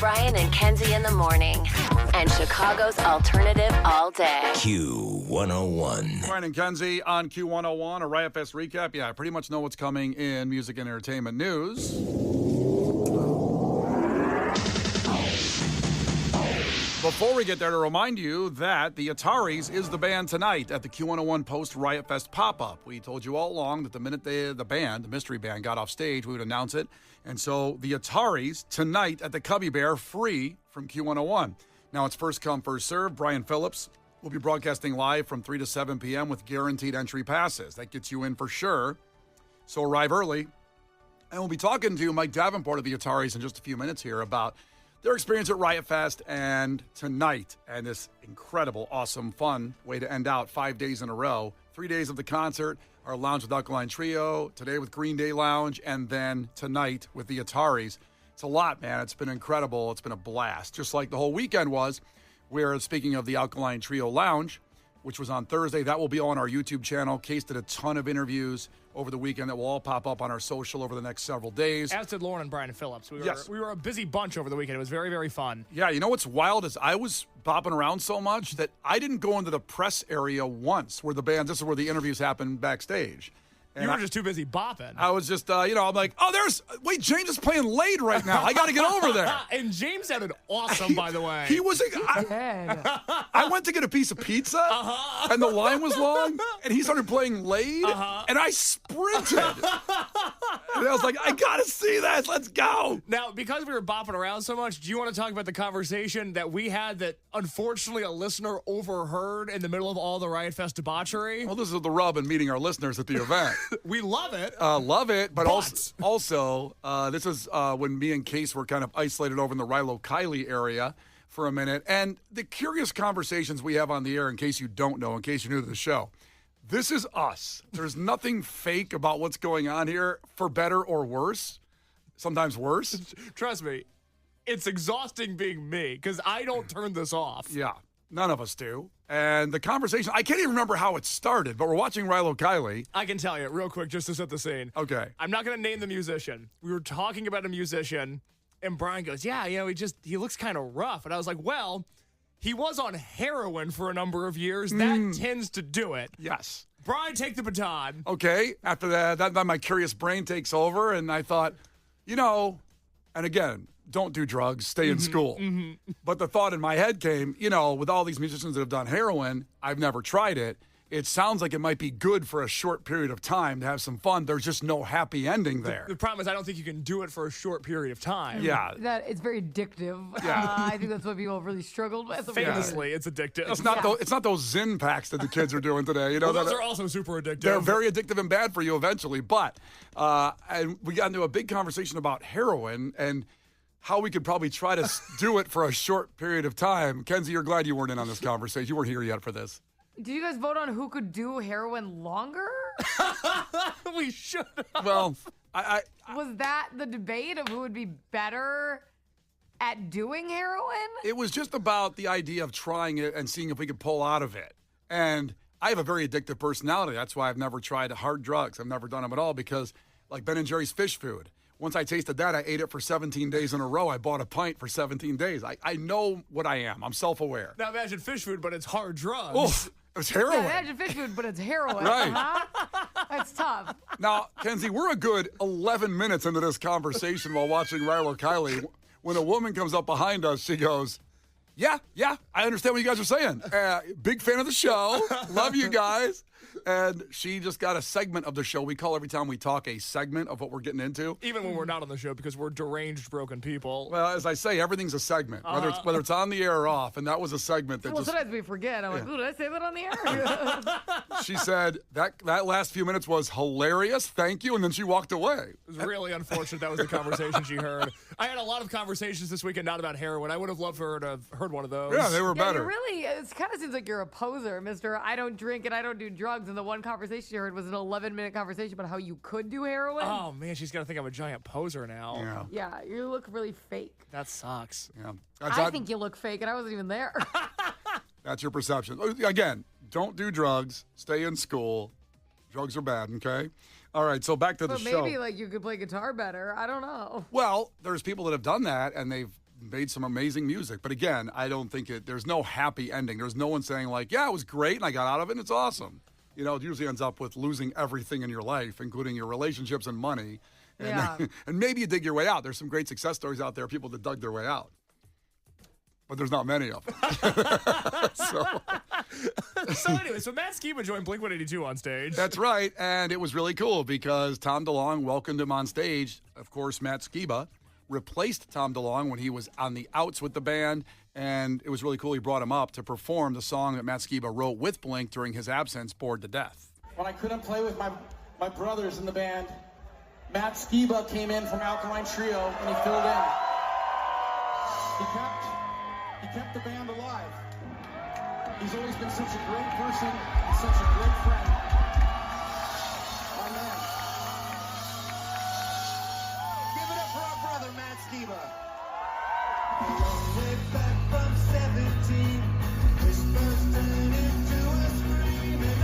Brian and Kenzie in the morning. And Chicago's alternative all day. Q101. Brian and Kenzie on Q101, a Riot Fest recap. Yeah, I pretty much know what's coming in music and entertainment news. Before we get there, to remind you that the Ataris is the band tonight at the Q101 Post Riot Fest pop-up. We told you all along that the minute the mystery band, got off stage, we would announce it. And so the Ataris tonight at the Cubby Bear, free from Q101. Now it's first come, first serve. Brian Phillips will be broadcasting live from 3 to 7 p.m. with guaranteed entry passes. That gets you in for sure. So arrive early. And we'll be talking to Mike Davenport of the Ataris in just a few minutes here about their experience at Riot Fest and tonight, and this incredible, awesome, fun way to end out 5 days in a row. 3 days of the concert, our Lounge with Alkaline Trio, today with Green Day Lounge, and then tonight with the Ataris. It's a lot, man. It's been incredible. It's been a blast, just like the whole weekend was. Where, speaking of the Alkaline Trio Lounge, which was on Thursday, that will be on our YouTube channel. Case did a ton of interviews over the weekend that will all pop up on our social over the next several days. As did Lauren and Brian Phillips. Yes. We were a busy bunch over the weekend. It was very, very fun. Yeah, you know what's wild is I was bopping around so much that I didn't go into the press area once where this is where the interviews happen backstage. And you were just too busy bopping. I was just, I'm like, wait, James is playing Laid right now. I got to get over there. And James sounded awesome, by the way. He was, I went to get a piece of pizza, and the line was long, and he started playing Laid, and I sprinted. And I was like, I got to see this. Let's go. Now, because we were bopping around so much, do you want to talk about the conversation that we had that, unfortunately, a listener overheard in the middle of all the Riot Fest debauchery? Well, this is the rub in meeting our listeners at the event. We love it. But also this is when me and Case were kind of isolated over in the Rilo-Kiley area for a minute. And the curious conversations we have on the air, in case you don't know, in case you're new to the show, this is us. There's nothing fake about what's going on here, for better or worse. Sometimes worse. Trust me, it's exhausting being me because I don't turn this off. Yeah, none of us do. And the conversation, I can't even remember how it started, but we're watching Rilo-Kiley. I can tell you real quick just to set the scene. Okay. I'm not going to name the musician. We were talking about a musician, and Brian goes, yeah, he looks kind of rough. And I was like, well, he was on heroin for a number of years. That tends to do it. Yes. Brian, take the baton. Okay. After that my curious brain takes over, and I thought, and again, don't do drugs, stay in school. But the thought in my head came, with all these musicians that have done heroin, I've never tried it. It sounds like it might be good for a short period of time to have some fun. There's just no happy ending there. The problem is I don't think you can do it for a short period of time. Yeah. That it's very addictive. Yeah. I think that's what people have really struggled with. Famously, it's addictive. It's not those Zyn packs that the kids are doing today. Those are also super addictive. They're very addictive and bad for you eventually. But and we got into a big conversation about heroin and how we could probably try to do it for a short period of time. Kenzie, you're glad you weren't in on this conversation. You weren't here yet for this. Did you guys vote on who could do heroin longer? We should have. Well, Was that the debate of who would be better at doing heroin? it was just about the idea of trying it and seeing if we could pull out of it. And I have a very addictive personality. That's why I've never tried hard drugs. I've never done them at all because, like Ben & Jerry's fish food, once I tasted that, I ate it for 17 days in a row. I bought a pint for 17 days. I know what I am. I'm self-aware. Now imagine fish food, but it's hard drugs. Oh, it's heroin. Yeah, imagine fish food, but it's heroin. Right. That's tough. Now, Kenzie, we're a good 11 minutes into this conversation while watching Rilo-Kiley. When a woman comes up behind us, she goes, yeah, I understand what you guys are saying. Big fan of the show. Love you guys. And she just got a segment of the show. We call every time we talk a segment of what we're getting into. Even when we're not on the show because we're deranged, broken people. Well, as I say, everything's a segment, whether it's on the air or off. And that was a segment that Sometimes we forget. I'm like, ooh, did I say that on the air? she said that last few minutes was hilarious. Thank you. And then she walked away. It was really unfortunate that was the conversation she heard. I had a lot of conversations this weekend not about heroin. I would have loved for her to have heard one of those. Yeah, they were better. It kind of seems like you're a poser, Mr. I don't drink and I don't do drugs. And the one conversation you heard was an 11-minute conversation about how you could do heroin. Oh, man, she's going to think I'm a giant poser now. Yeah. Yeah, you look really fake. That sucks. Yeah. I think you look fake, and I wasn't even there. That's your perception. Again, don't do drugs. Stay in school. Drugs are bad, okay? All right, so back to the but show. maybe, like, you could play guitar better. I don't know. Well, there's people that have done that, and they've made some amazing music. But again, I don't think there's no happy ending. There's no one saying like, yeah, it was great and I got out of it and it's awesome. You know, it usually ends up with losing everything in your life, including your relationships and money. And, Yeah. and maybe you dig your way out. There's some great success stories out there, people that dug their way out. But there's not many of them. So anyway, so Matt Skiba joined Blink-182 on stage. That's right, and it was really cool because Tom DeLonge welcomed him on stage. Of course, Matt Skiba replaced Tom DeLonge when he was on the outs with the band, and it was really cool. He brought him up to perform the song that Matt Skiba wrote with Blink during his absence, Bored to Death. When I couldn't play with my brothers in the band, Matt Skiba came in from Alkaline Trio and he filled in. He kept the band alive. He's always been such a great person and such a great friend. My man. Give it up for our brother, Matt Skiba. Way back from 17, this first turned into a screaming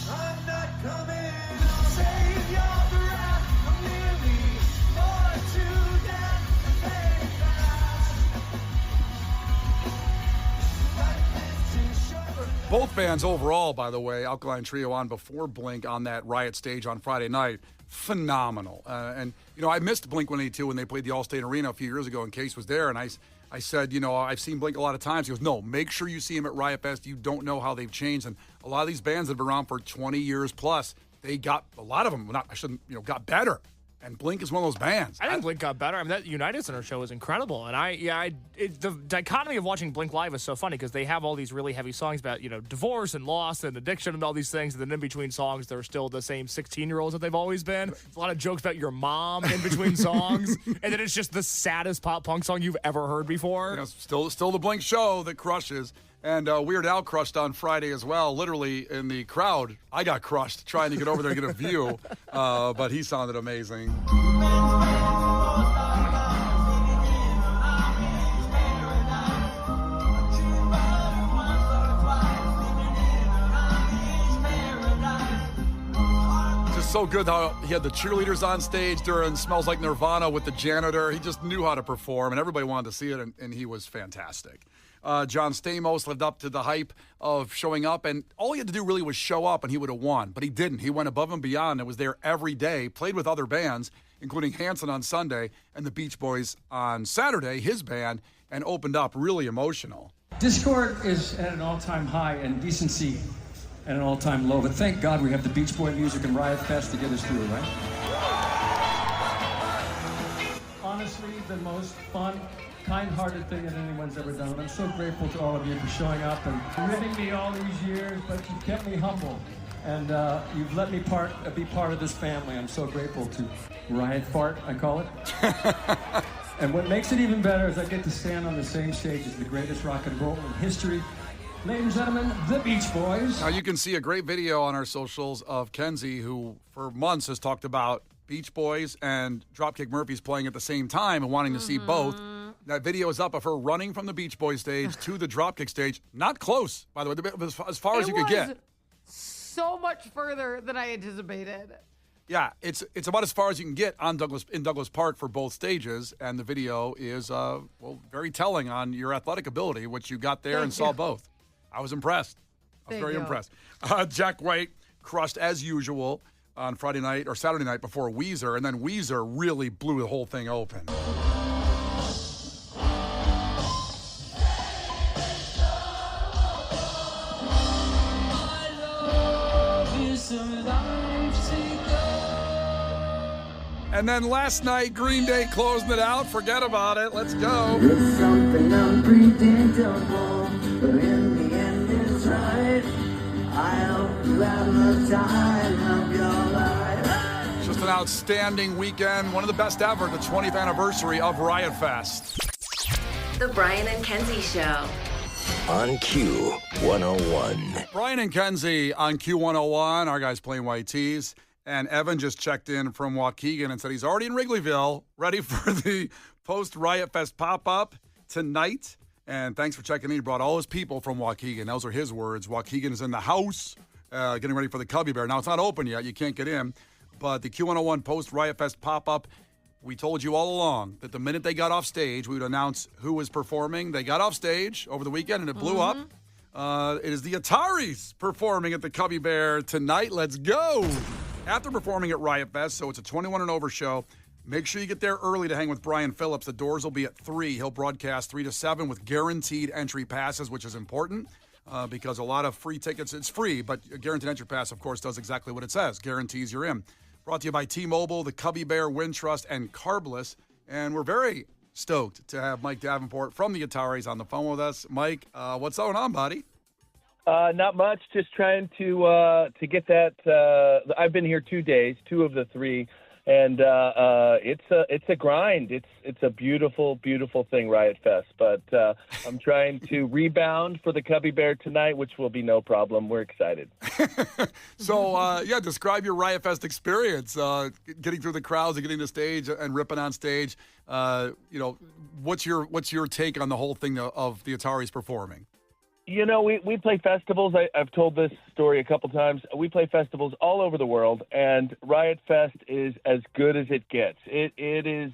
I'm not coming, I'll save your breath. I'm nearly more to death. Hey, Both bands overall, by the way, Alkaline Trio on before Blink on that Riot stage on Friday night, phenomenal. And, you know, I missed Blink-182 when they played the Allstate Arena a few years ago, and Case was there, and I said, you know, I've seen Blink a lot of times. He goes, no, make sure you see him at Riot Fest. You don't know how they've changed. And a lot of these bands that have been around for 20 years plus, they got, a lot of them, got better. And Blink is one of those bands. I think Blink got better. I mean, that United Center show was incredible. And the dichotomy of watching Blink live is so funny because they have all these really heavy songs about, you know, divorce and loss and addiction and all these things. And then in between songs, they're still the same 16-year-olds that they've always been. A lot of jokes about your mom in between songs. And then it's just the saddest pop punk song you've ever heard before. You know, still the Blink show that crushes. And Weird Al crushed on Friday as well. Literally in the crowd, I got crushed trying to get over there and get a view. But he sounded amazing. Just so good how he had the cheerleaders on stage during Smells Like Nirvana with the janitor. He just knew how to perform, and everybody wanted to see it, and he was fantastic. John Stamos lived up to the hype of showing up, and all he had to do really was show up, and he would have won. But he didn't. He went above and beyond and was there every day, played with other bands, including Hanson on Sunday and the Beach Boys on Saturday, his band, and opened up really emotional. Discord is at an all-time high and decency at an all-time low, but thank God we have the Beach Boy music and Riot Fest to get us through, right? Honestly, the most fun, kind-hearted thing that anyone's ever done. And I'm so grateful to all of you for showing up and ribbing me all these years, but you've kept me humble. And you've let me be part of this family. I'm so grateful to Riot Fart, I call it. And what makes it even better is I get to stand on the same stage as the greatest rock and roll in history. Ladies and gentlemen, the Beach Boys. Now you can see a great video on our socials of Kenzie, who for months has talked about Beach Boys and Dropkick Murphys playing at the same time and wanting to see both. That video is up of her running from the Beach Boys stage to the Dropkick stage. Not close, by the way, as far as you could get. So much further than I anticipated. Yeah, it's about as far as you can get in Douglas Park for both stages, and the video is very telling on your athletic ability, which you got there and saw both. I was impressed. I was very impressed. Jack White crushed as usual on Friday night or Saturday night before Weezer, and then Weezer really blew the whole thing open. And then last night, Green Day closing it out. Forget about it. Let's go. It's something unpredictable, but in the end it's right. I hope you have the time of your life. Just an outstanding weekend. One of the best ever, the 20th anniversary of Riot Fest. The Brian and Kenzie Show. On Q101. Brian and Kenzie on Q101. Our guys playing white tees. And Evan just checked in from Waukegan and said he's already in Wrigleyville, ready for the post-Riot Fest pop-up tonight. And thanks for checking in. He brought all his people from Waukegan. Those are his words. Waukegan is in the house, getting ready for the Cubby Bear. Now, it's not open yet. You can't get in. But the Q101 post-Riot Fest pop-up, We told you all along that the minute they got off stage, we would announce who was performing. They got off stage over the weekend, and it blew up. It is the Ataris performing at the Cubby Bear tonight. Let's go. After performing at Riot Fest, so it's a 21 and over show, make sure you get there early to hang with Brian Phillips. The doors will be at 3. He'll broadcast 3 to 7 with guaranteed entry passes, which is important because a lot of free tickets, it's free, but a guaranteed entry pass, of course, does exactly what it says. Guarantees you're in. Brought to you by T-Mobile, the Cubby Bear, Wintrust, and Carbless. And we're very stoked to have Mike Davenport from the Ataris on the phone with us. Mike, what's going on, buddy? Not much. Just trying to get that. I've been here 2 days, 2 of the 3, and it's a grind. It's a beautiful, beautiful thing, Riot Fest. But I'm trying to rebound for the Cubby Bear tonight, which will be no problem. We're excited. So, describe your Riot Fest experience, getting through the crowds and getting to stage and ripping on stage. What's your take on the whole thing of the Ataris performing? You know, we play festivals. I've told this story a couple times. We play festivals all over the world, and Riot Fest is as good as it gets. It is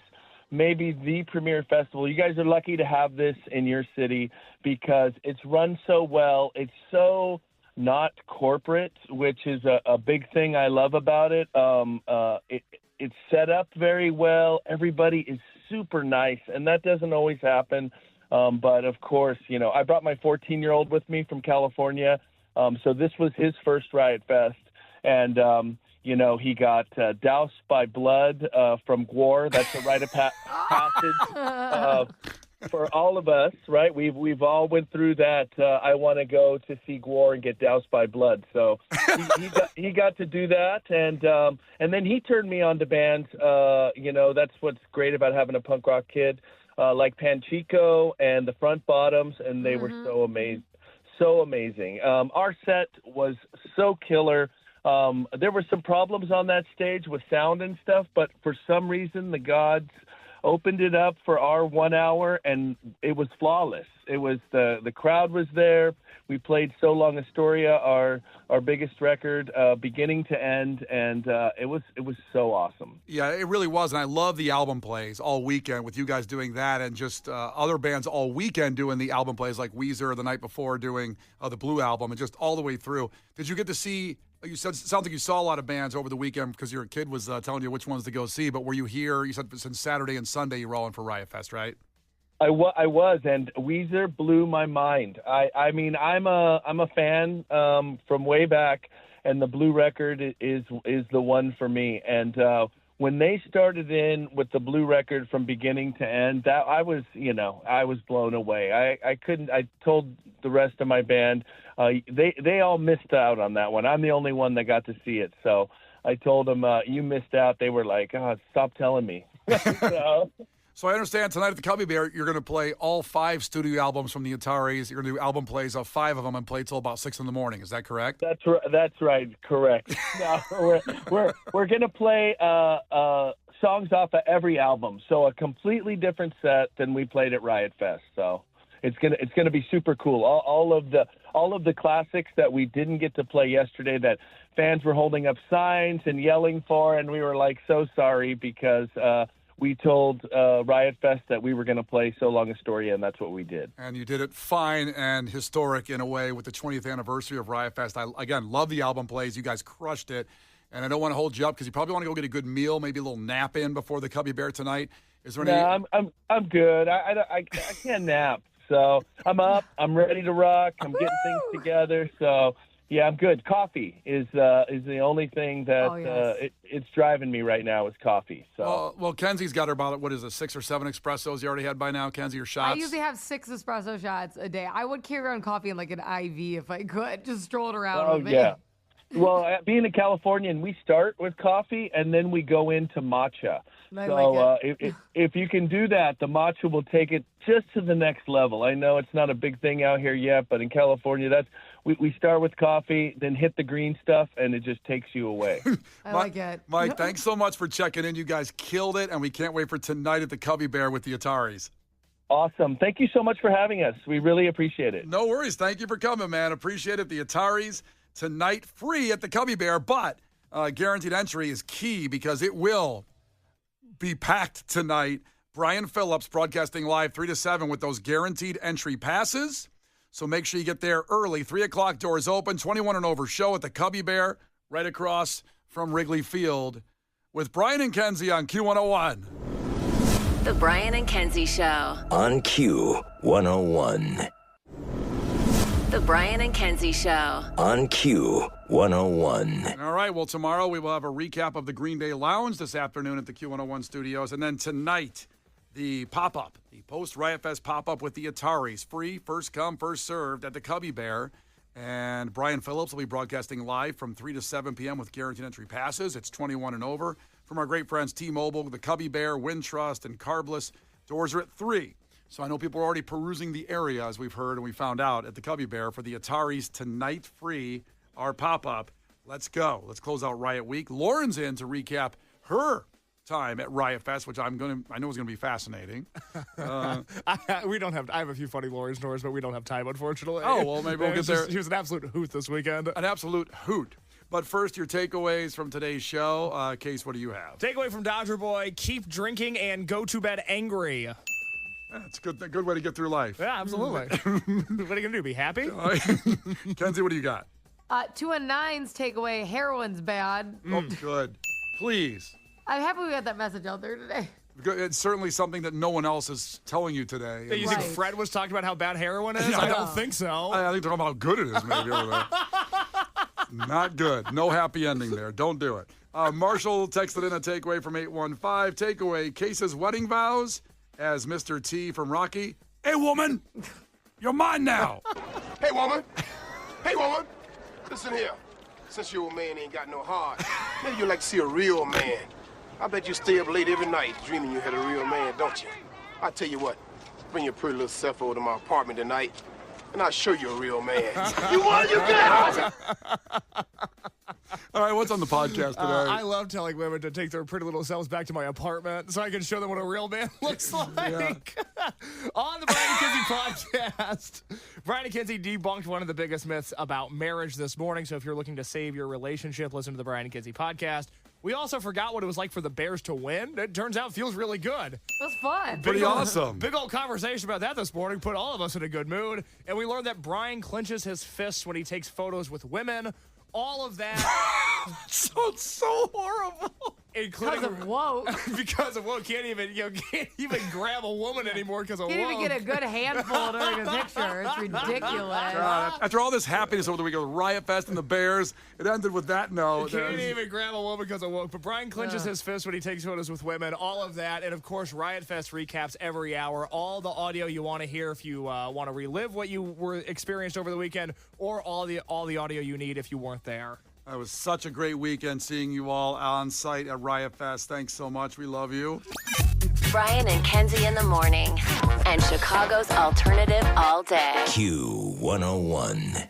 maybe the premier festival. You guys are lucky to have this in your city because it's run so well. It's so not corporate, which is a big thing I love about it. It's set up very well. Everybody is super nice, and that doesn't always happen. But, of course, I brought my 14-year-old with me from California. So this was his first Riot Fest. And, he got doused by blood from Gwar. That's a rite of passage for all of us, right? We've all went through that. I want to go to see Gwar and get doused by blood. So he got to do that. And then he turned me on to bands. That's what's great about having a punk rock kid. Like Panchico and the Front Bottoms, and they were so amazing. Our set was so killer. There were some problems on that stage with sound and stuff, but for some reason the gods opened it up for our 1 hour, and it was flawless. It was the crowd was there. We played So Long Astoria, our biggest record, beginning to end, and it was so awesome. Yeah, it really was, and I love the album plays all weekend with you guys doing that, and just other bands all weekend doing the album plays like Weezer the night before doing the Blue album, and just all the way through. Did you get to see? You said it sounds like you saw a lot of bands over the weekend because your kid was telling you which ones to go see. But were you here? You said since Saturday and Sunday you were all in for Riot Fest, right? I was, and Weezer blew my mind. I mean, I'm a fan from way back, and the Blue record is the one for me. And when they started in with the Blue record from beginning to end, that I was blown away. I told the rest of my band, they all missed out on that one. I'm the only one that got to see it. So I told them, you missed out. They were like, stop telling me. So I understand tonight at the Cubby Bear, you're going to play all 5 studio albums from the Ataris. You're going to do album plays of 5 of them and play till about 6 in the morning. Is that correct? That's right. Correct. No, we're going to play songs off of every album. So a completely different set than we played at Riot Fest. So it's gonna be super cool. All of the classics that we didn't get to play yesterday that fans were holding up signs and yelling for, and we were like so sorry because we told Riot Fest that we were going to play So Long Astoria, and that's what we did. And you did it fine and historic in a way with the 20th anniversary of Riot Fest. I, again, love the album plays. You guys crushed it. And I don't want to hold you up because you probably want to go get a good meal, maybe a little nap in before the Cubby Bear tonight. Is there any? No, I'm good. I can't nap. So I'm up. I'm ready to rock. I'm getting things together. So yeah, I'm good. Coffee is the only thing that it's driving me right now is coffee. So well, Kenzie's got her about 6 or 7 espressos you already had by now, Kenzie, or shots? I usually have 6 espresso shots a day. I would carry around coffee in like an IV if I could, just stroll it around with me. Yeah. Well, being a Californian, we start with coffee and then we go into matcha. If you can do that, the matcha will take it just to the next level. I know it's not a big thing out here yet, but in California, we start with coffee, then hit the green stuff, and it just takes you away. I like it. Mike, thanks so much for checking in. You guys killed it, and we can't wait for tonight at the Cubby Bear with the Ataris. Awesome. Thank you so much for having us. We really appreciate it. No worries. Thank you for coming, man. Appreciate it. The Ataris tonight, free at the Cubby Bear, but guaranteed entry is key because it will be packed tonight. Brian Phillips broadcasting live 3 to 7 with those guaranteed entry passes. So make sure you get there early. 3 o'clock doors open. 21 and over show at the Cubby Bear right across from Wrigley Field with Brian and Kenzie on Q101. The Brian and Kenzie Show. On Q101. The Brian and Kenzie Show. On Q101. All right, well, tomorrow we will have a recap of the Green Day Lounge this afternoon at the Q101 studios. And then tonight, the pop-up, the post-Riot Fest pop-up with the Ataris. Free, first come, first served at the Cubby Bear. And Brian Phillips will be broadcasting live from 3 to 7 p.m. with guaranteed entry passes. It's 21 and over. From our great friends T-Mobile, the Cubby Bear, Wintrust, and Carbless. Doors are at 3. So I know people are already perusing the area, as we've heard and we found out, at the Cubby Bear for the Ataris Tonight Free, our pop-up. Let's go. Let's close out Riot Week. Lauren's in to recap her time at Riot Fest, which I know is going to be fascinating. I have a few funny Lauren stories, but we don't have time, unfortunately. Oh, well, maybe we'll get there. He was an absolute hoot this weekend. An absolute hoot. But first, your takeaways from today's show. Case, what do you have? Takeaway from Dodger Boy, keep drinking and go to bed angry. That's a good way to get through life. Yeah, absolutely. What are you going to do, be happy? Kenzie, what do you got? 219's takeaway, heroin's bad. Oh, good. Please. I'm happy we got that message out there today. It's certainly something that no one else is telling you today. You think Fred was talking about how bad heroin is? Yeah, I don't think so. I think they're talking about how good it is, maybe. Over there. Not good. No happy ending there. Don't do it. Marshall texted in a takeaway from 815. Takeaway, Case's wedding vows as Mr. T from Rocky. Hey, woman, you're mine now. Hey, woman. Hey, woman. Listen here. Since your old man ain't got no heart, maybe you'd like to see a real man. I bet you stay up late every night dreaming you had a real man, don't you? I tell you what, bring your pretty little self over to my apartment tonight, and I'll show you a real man. You want you get All right, what's on the podcast today? I love telling women to take their pretty little selves back to my apartment so I can show them what a real man looks like. On the Brian and Kenzie podcast, Brian and Kenzie debunked one of the biggest myths about marriage this morning. So if you're looking to save your relationship, listen to the Brian and Kenzie podcast. We also forgot what it was like for the Bears to win. It turns out it feels really good. It was fun. Pretty awesome. Big old conversation about that this morning. Put all of us in a good mood. And we learned that Brian clenches his fists when he takes photos with women. All of that. Sounds so horrible. Because of woke. Because of woke. Can't even grab a woman anymore because of woke. Can't even get a good handful during a picture. It's ridiculous. God, after all this happiness over the weekend with Riot Fest and the Bears, it ended with that note. Can't even grab a woman because of woke. But Brian clenches his fist when he takes photos with women. All of that. And, of course, Riot Fest recaps every hour. All the audio you want to hear if you want to relive what you were experienced over the weekend, or all the audio you need if you weren't there. That was such a great weekend seeing you all on site at Riot Fest. Thanks so much. We love you. Brian and Kenzie in the morning. And Chicago's alternative all day. Q101.